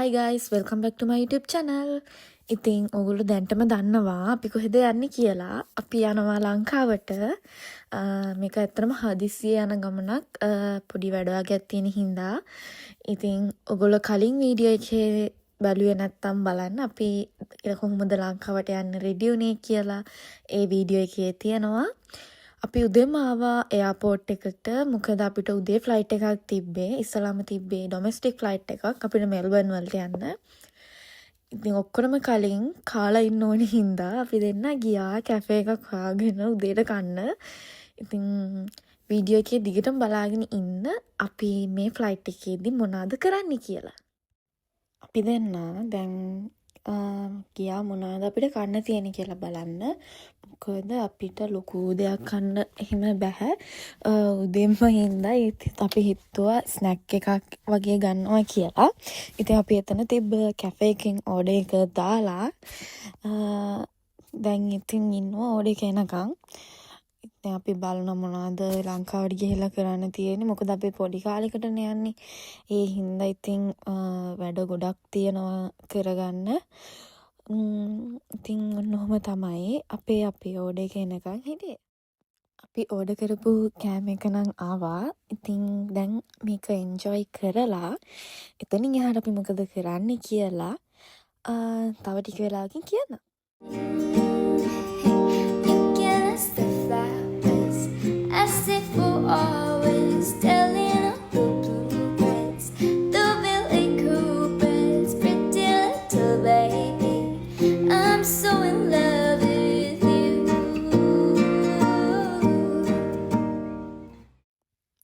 Hi guys, welcome back to my YouTube channel. ඉතින් ඔයගොල්ලෝ දැන්ටම දන්නවා අපි කොහෙද යන්නේ කියලා. අපි යනවා ලංකාවට. මේක ඇත්තටම හදිස්සියේ යන ගමනක්. පොඩි වැඩක් තියෙන හින්දා. ඉතින් ඔයගොල්ලෝ කලින් වීඩියෝ එකේ බැලුවේ නැත්තම් බලන්න අපි කොහොමද ලංකාවට යන්න රෙඩි වුනේ කියලා ඒ වීඩියෝ එකේ තියෙනවා. අපි උදේම ආවා එයාපෝට් එකට. මොකද අපිට උදේ ෆ්ලයිට් එකක් තිබ්බේ. ඉස්සලාම තිබ්බේ ඩොමෙස්ටික් ෆ්ලයිට් එකක් අපිට මෙල්බර්න් වලට යන්න. ඉතින් ඔක්කොම කලින් කාලා ඉන්න ඕනේ හින්දා අපි දෙන්න ගියා කැෆේ එකක් හොයාගෙන උදේට කන්න. ඉතින් වීඩියෝ එකේ දිගටම බලාගෙන ඉන්න අපි මේ ෆ්ලයිට් එකේදී මොනවද කරන්න කියලා. අපි දෙන්න දැන් ගියා මොනවද අපිට කන්න තියෙන කියලා බලන්න. මොකද අපිට ලොකු දෙයක් කන්න එහෙම බෑ. උදේම හින්දා අපි හිතුවා ස්නැක් එකක් වගේ ගන්නවා කියලා. ඉතින් අපි එතන තිබ්බ කැෆේ එකෙන් ඕඩර් එක දාලා දැන් ඉතින් ඉන්නවා ඕඩර් එක එනකන්. ඉතින් අපි බලන මොනවද ලංකාවට ගිහිල්ලා කරන්න තියෙන්නේ. මොකද අපි පොඩි කාලෙකටනේ යන්නේ. ඒ හින්දා ඉතින් වැඩ ගොඩක් තියෙනවා කරගන්න. ඉතින් ඔන්නෝම තමයි අපේ ඕඩර් එක එනකන් හිටියේ. අපි ඕඩර් කරපු කෑම එක නම් ආවා. ඉතින් දැන් මේක එන්ජොයි කරලා එතනින් එහාට අපි මොකද කරන්නේ කියලා තව ටික වෙලාවකින් කියන්න.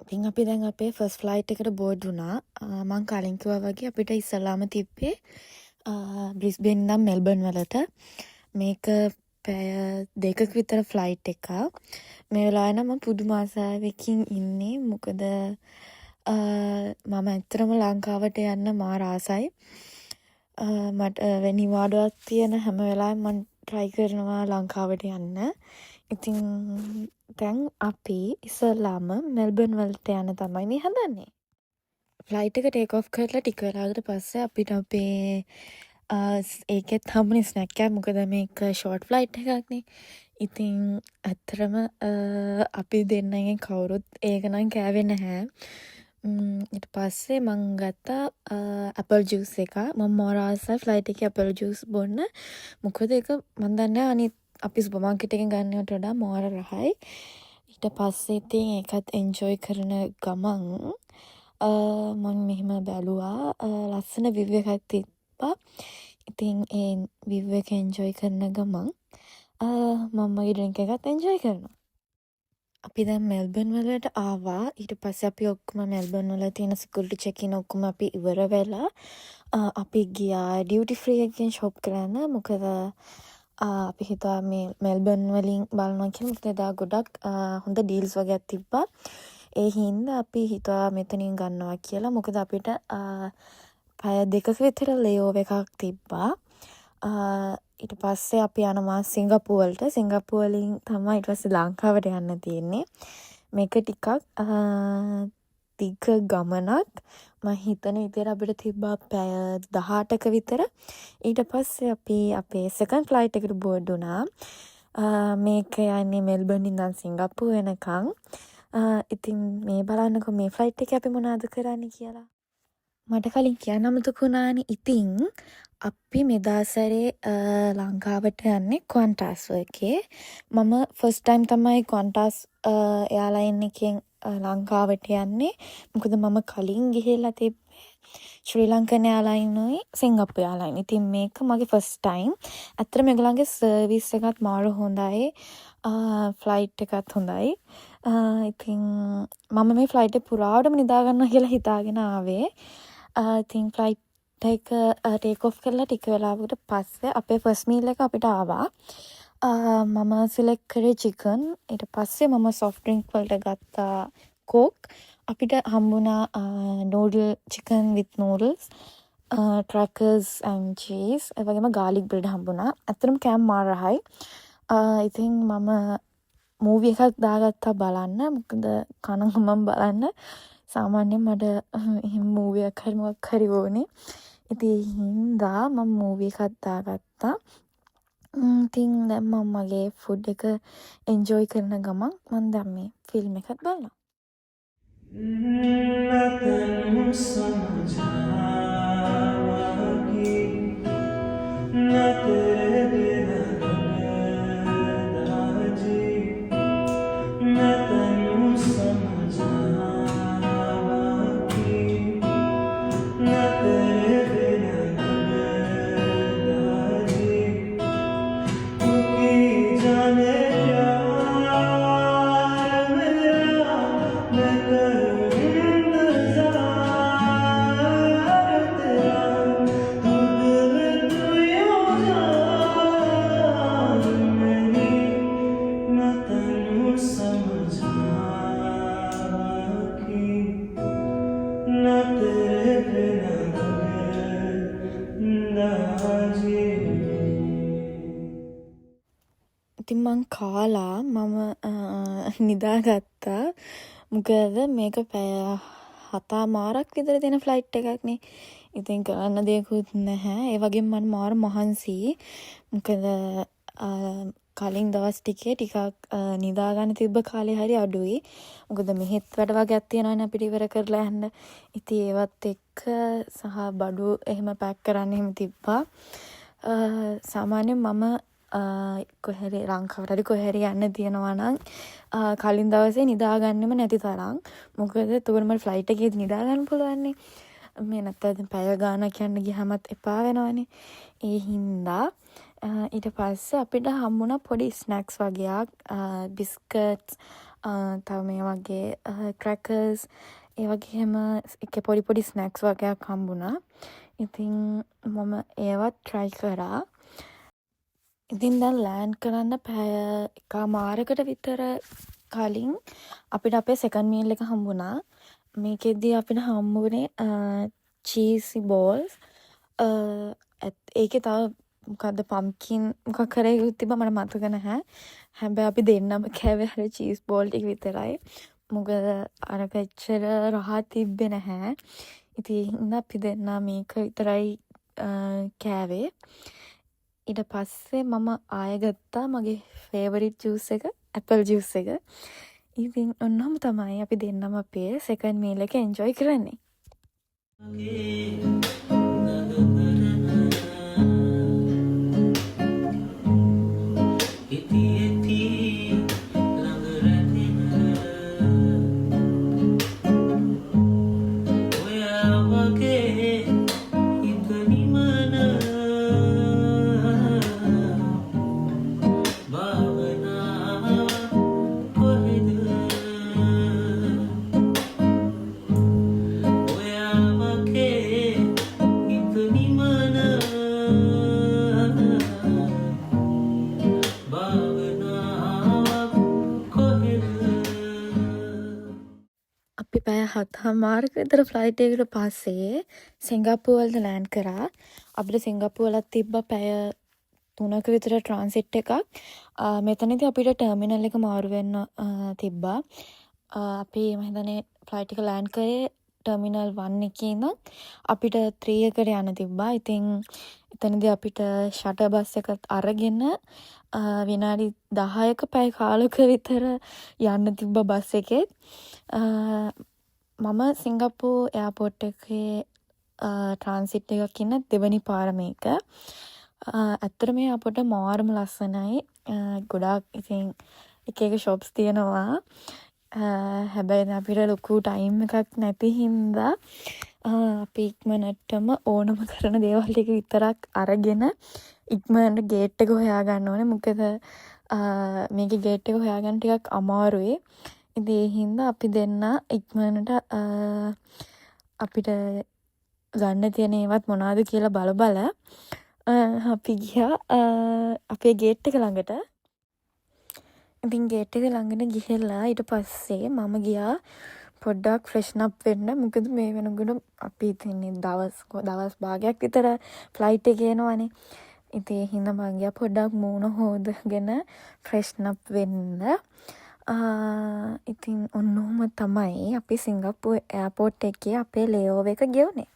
ඉතින් අපි දැන් අපේ ෆස්ට් ෆ්ලයිට් එකට බෝඩ් වුණා. මං කලින් කිව්වා වගේ අපිට ඉස්සලාම තිබ්බේ බ්‍රිස්බේන් ඉඳන් මෙල්බර්න් වලට. මේක පැය 2ක විතර ෆ්ලයිට් එකක්. මේ වෙලාවේ නම් මම පුදුම ආසාවකින් ඉන්නේ. මොකද මම ඇත්තටම ලංකාවට යන්න මාර ආසයි. මට නිවාඩුවක් තියෙන හැම වෙලාවෙම මම try කරනවා ලංකාවට යන්න. ඉතින් දැන් අපි ඉස්සෙල්ලාම මෙල්බර්න් වලට යන්න තමයි මේ හදන්නේ. ෆ්ලයිට් එක ටේක් ඔෆ් කරලා ටික වෙලාවකට පස්සේ අපිට අපේ ඒකෙත් හම්බුනේ ස්නැක් එකක්. මොකද මේක ෂෝට් ෆ්ලයිට් එකක් නේ. ඉතින් ඇත්තටම අපි දෙන්නගෙන් කවුරුත් ඒක නම් කෑවේ නැහැ. ඊට පස්සේ මං ගත්තා ඇපල් ජූස් එක. මම මාර ආසයි ෆ්ලයිට් එකේ ඇපල් ජූස් බොන්න. මොකද ඒක මන් දන්නේ අනිත් අපි සුපර් මාකට් එකෙන් ගන්නවට වඩා මාර රහයි. ඊට පස්සේ ඉතින් ඒකත් එන්ජොයි කරන ගමන් මම මෙහෙම බැලුවා ලස්සන විව් එකක් තිබ්බා. ඉතින් ඒ විව් එක එන්ජොයි කරන ගමන් මම මගේ ඩ්‍රින්ක් එකත් එන්ජොයි කරනවා. අපි දැන් මෙල්බර්න් වලට ආවා. ඊට පස්සේ අපි ඔක්කොම මෙල්බර්න් වල තියෙන සිකියුරිටි චෙක් ඉන් ඔක්කොම අපි ඉවර වෙලා අපි ගියා ඩියුටි ෆ්‍රී එකෙන් ෂොප් කරන්න. මොකද අපි හිතුවා මේ මෙල්බර්න් වලින් බලනවා කියලා. මොකද එදා ගොඩක් හොඳ ඩීල්ස් වගේක් තිබ්බා. ඒ හින්දා අපි හිතුවා මෙතනින් ගන්නවා කියලා. මොකද අපිට පැය 2ක විතර ලේઓවර් එකක් තිබ්බා. ඊට පස්සේ අපි යනවා සිංගප්පූර් වලට. සිංගප්පූර් වලින් තමයි ඊට පස්සේ ලංකාවට යන්න තියෙන්නේ. මේක ටිකක් දිග ගමනක්. මම හිතන විදිහට අපිට තිබ්බා පැය 18ක විතර. ඊට පස්සේ අපි අපේ සෙකන්ඩ් ෆ්ලයිට් එකට බෝඩ් වුණා. මේක යන්නේ මෙල්බර්න් ඉඳන් සිංගප්පූර් වෙනකන්. ඉතින් මේ බලන්නකො මේ ෆ්ලයිට් එකේ අපි මොනවද කරන්නේ කියලා. මට කලින් කියන්න අමතක වුණානේ. ඉතින් අපි මෙදාසරේ ලංකාවට යන්නේ කොන්ටාස් එකේ. මම ෆස්ට් ටයිම් තමයි කොන්ටාස් එයාලයින් එකෙන් ලංකාවට යන්නේ. මොකද මම කලින් ගිහිල්ලා තිබ්බේ ශ්‍රී ලංකන් එයාලයිනුයි සිංගප්පූර් එයාලයින්. ඉතින් මේක මගේ ෆස්ට් ටයිම්. ඇත්තටම මේගොල්ලන්ගේ සර්විස් එකත් මාර හොඳයි. ෆ්ලයිට් එකත් හොඳයි. ඉතින් මම මේ ෆ්ලයිට් එක පුරාවටම නිදා ගන්නවා කියලා හිතාගෙන ආවේ. ඉතින් ෆ්ලයිට් එක ටේක් ඔෆ් කරලා ටික වෙලාවකට පස්සේ අපේ ෆස්ට් මීල් එක අපිට ආවා. මම සිලෙක්ට් කරේ චිකන්. ඊට පස්සේ මම සොෆ්ට් ඩ්‍රින්ක් වලට ගත්තා කෝක්. අපිට හම්බුණා noodle chicken with noodles, crackers and cheese. ඒ වගේම ගාර්ලික් බ්‍රෙඩ් හම්බුණා. ඇත්තටම කෑම මාර රහයි. ඉතින් මම මූවි එකක් දාගත්තා බලන්න. මොකද කන ගමන් බලන්න සාමාන්‍යයෙන් මට එහෙම මූවි එකක් හරි මොකක් හරි ඕනේ. ඉතින් ඒ හින්දා මම මූවි එකක් දාගත්තා. ඉතින් දැන් මම මගේ ෆුඩ් එක එන්ජොයි කරන ගමන් මම දැන් මේ ෆිල්ම් එකක් බලනවා. मैं तेनू समझा कि मैं तेरे बिना रहना जी मैं तेनू समझा कि मैं तेरे बिना रहना जी तू की जाने प्यार मेरा मैं करूँ इंतजार तेरा तू दिल तू यूं जान मेरी मैं तेनू समझा कि ना तेरे बिना रहना जी ඉතින් මං කාලා මම නිදාගත්තා. මොකද මේක පැය 7මාරක් විතර දෙන ෆ්ලයිට් එකක්නේ. ඉතින් කරන්න දෙයක්වත් නැහැ. ඒ වගේම මම මාර මහන්සියි. මොකද කලින් දවස් ටිකේ ටිකක් නිදාගන්න තිබ්බ කාලේ හරි අඩුයි. මොකද මෙහෙත් වැඩ වගේක් තියෙනවනේ අපිට ඉවර කරලා යන්න. ඉතින් ඒවත් එක්ක සහ බඩු එහෙම පැක් කරන්න එහෙම තිබ්බා. සාමාන්‍යයෙන් මම කොහරි ලංකාවට හරි කොහරි යන්න තියෙනවා නම් කලින් දවසේ නිදාගන්නෙම නැති තරම්. මොකද එතකොට මට ෆ්ලයිට් එකේදී නිදා ගන්න පුළුවන් නේ. මේ නැත්නම් පැය ගාණක් යන්න ගියාමත් එපා වෙනවනේ. ඒ හින්දා ඊට පස්සේ අපිට හම්බුණා පොඩි ස්නැක්ස් වගේක්, බිස්කට්ස්, තව මේ වගේ ක්‍රැකර්ස්, ඒ වගේම එක පොඩි ස්නැක්ස් වගේක් හම්බුණා. ඉතින් මම ඒවත් try කරා. ඉතින් දැන් ලෑන්ඩ් කරන්න පැය එකමාරකට විතර කලින් අපිට අපේ සෙකන්ඩ් මීල් එක හම්බුණා. මේකෙදී අපිට හම්බුනේ චීසි බෝල්ස්. ඒකේ තව මොකද්ද පම්කින් මොකක් හරි තිබ්බා මට මතක නැහැ. හැබැයි අපි දෙන්නම කෑවේ අර චීස් බෝල් ටික විතරයි. මොකද අරක එච්චර රහ තිබ්බේ නැහැ. ඉතින් අපි දෙන්නා මේක විතරයි කෑවේ. ඊට පස්සේ මම ආයෙ ගත්තා මගේ ෆේවරිට් ජූස් එක, ඇපල් ජූස් එක. ඉතින් ඔන්නම තමයි අපි දෙන්නම අපේ සෙකන්ඩ් මීල් එක එන්ජොයි කරන්නේ. අපි පැය 7මාරක විතර ෆ්ලයිට් එකකට පස්සේ සිංගප්පූරු වලට ලෑන්ඩ් කරා. අපිට සිංගප්පූරු වලත් තිබ්බා පැය 3ක විතර ට්‍රාන්සිට් එකක්. මෙතනදී අපිට ටර්මිනල් එක මාරු වෙන්න තිබ්බා. අපි මම හිතන්නේ ෆ්ලයිට් එක ලෑන්ඩ් කරේ ටර්මිනල් 1 එකේ ඉඳන් අපිට 3 එකට යන්න තිබ්බා. ඉතින් එතනදී අපිට ෂටර් බස් එකත් අරගෙන විනාඩි 10ක පැය කාලක විතර යන්න තිබ්බ බස් එකේ. මම සිංගප්පූරු එයාපෝට් එකේ ට්‍රාන්සිට් එකක් ඉන්න දෙවනි පාර මේක. ඇත්තට මේ එයාපෝට් එක මාරම ලස්සනයි. ගොඩාක් ඉතින් එක ෂොප්ස් තියෙනවා. හැබැයි අපිට ලොකු ටයිම් එකක් නැති හින්දා අපි ඉක්මනටම ඕනම කරන දේවල් ටික විතරක් අරගෙන ඉක්මනට ගේට් එක හොයාගන්න ඕනේ. මොකද මේකේ ගේට් එක හොයාගන්න ටිකක් අමාරුයි. ඉතින් ඒ හින්දා අපි දෙන්න ඉක්මනට අපිට ගන්න තියෙන ඒවත් මොනවද කියලා බල අපි ගියා අපේ ගේට් එක ළඟට. ඉතින් ගේට් එක ළඟට ගිහිල්ලා ඊට පස්සේ මම ගියා පොඩ්ඩක් ෆ්‍රෙෂන් අප් වෙන්න. මොකද මේ වෙනකොට අපි ඉතින් දවස් භාගයක් විතර ෆ්ලයිට් එකේ යනවනේ. ඉතින් ඒ හින්දා මම ගියා පොඩ්ඩක් මූණ හොදගෙන ෆ්‍රෙෂන් අප් වෙන්න. ඉතින් ඔන්නෝම තමයි අපි සිංගප්පූරු එයාපෝට් එකේ අපේ ලේಓවර් එක ගෙවුනේ.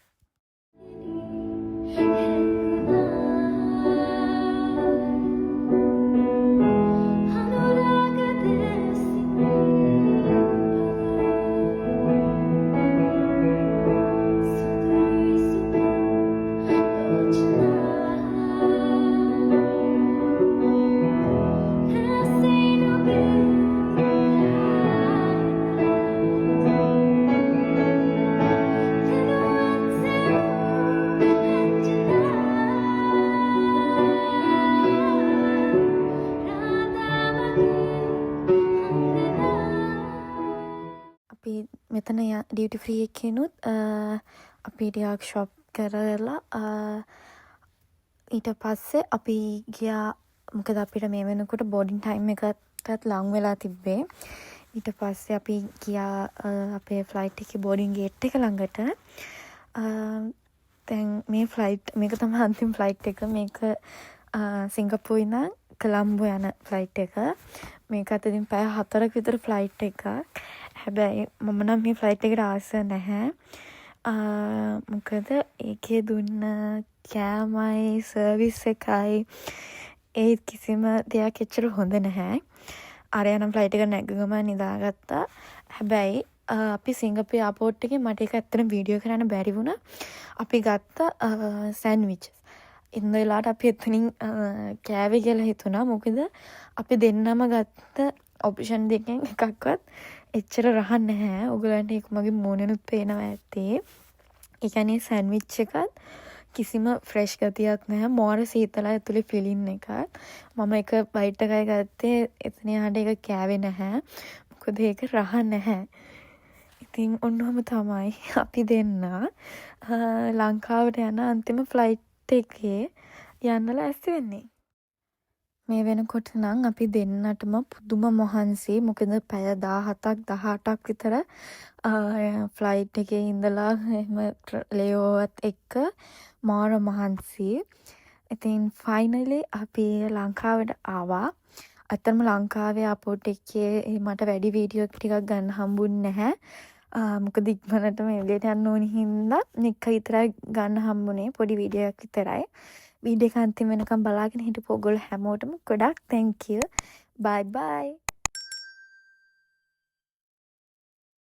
අපි මෙතන ඩියුටි ෆ්‍රී එකේනුත් අපි ටිකක් ෂොප් කරලා ඊට පස්සේ අපි ගියා. මොකද අපිට මේ වෙනකොට බෝඩින් ටයිම් එකටත් ලං වෙලා තිබ්බේ. ඊට පස්සේ අපි ගියා අපේ ෆ්ලයිට් එකේ බෝඩින් ගේට් එක ළඟට. දැන් මේ ෆ්ලයිට් මේක තමයි අන්තිම ෆ්ලයිට් එක. මේක සිංගප්පූරුවේ ඉඳන් කොලම්බෝ යන ෆ්ලයිට් එක. මේක අතරින් පැය 4ක විතර ෆ්ලයිට් එකක්. හැබැයි මම නම් මේ ෆ්ලයිට් එකට ආස නැහැ. මොකද ඒකේ දුන්න කෑමයි සර්විස් එකයි ඒ කිසිම දෙයක් එච්චර හොඳ නැහැ. අරයා නම් ෆ්ලයිට් එක නැගගම නිදාගත්තා. හැබැයි අපි සිංගප්පූරු එයාපෝට් එකේ මට ඒක ඇත්තටම වීඩියෝ කරන්න බැරි වුණා. අපි ගත්ත සෑන්ඩ්විචස්. ඉන්න වෙලාවට අපි එතනින් කෑවේ කියලා හිතුණා. මොකද අපි දෙන්නම ගත්ත ඔප්ෂන් දෙකෙන් එකක්වත් එච්චර රහක් නැහැ. ඔයගලන්ට ඒක මගේ මූණෙනුත් පේනවා ඇත්තේ. ඒ කියන්නේ සෑන්ඩ්විච් එකත් කිසිම ෆ්‍රෙෂ් ගතියක් නැහැ. මෝර සීතලයි ඇතුලේ ෆිලින් එකක්. මම එක බයිට් එකයි ගත්තේ. එතන යහට ඒක කෑවේ නැහැ. මොකද ඒක රහ නැහැ. ඉතින් ඔන්නෝම තමයි අපි දෙන්න ලංකාවට යන අන්තිම ෆ්ලයිට් එකේ යන්න ලෑස්ති වෙන්නේ. මේ වෙනකොට නම් අපි දෙන්නටම පුදුම මහන්සි. මොකද පැය 17ක් 18ක් විතර ෆ්ලයිට් එකේ ඉඳලා එහෙම ලේઓවර්ත් එක්ක මාර මහන්සි. ඉතින් ෆයිනලි අපි ලංකාවට ආවා. අතරම ලංකාවේ එයාපෝට් එකේ මට වැඩි වීඩියෝ ටිකක් ගන්න හම්බුන්නේ නැහැ. මොකද ඉක්මනටම එළියට යන්න ඕනි හින්දා නික විතරයි ගන්න හම්බුනේ. පොඩි වීඩියෝ එකක් විතරයි. වීඩියෝ එක අන්තිම වෙනකම් බලාගෙන හිටපු ඔයගොල්ලෝ හැමෝටම ගොඩක් thank you. bye bye.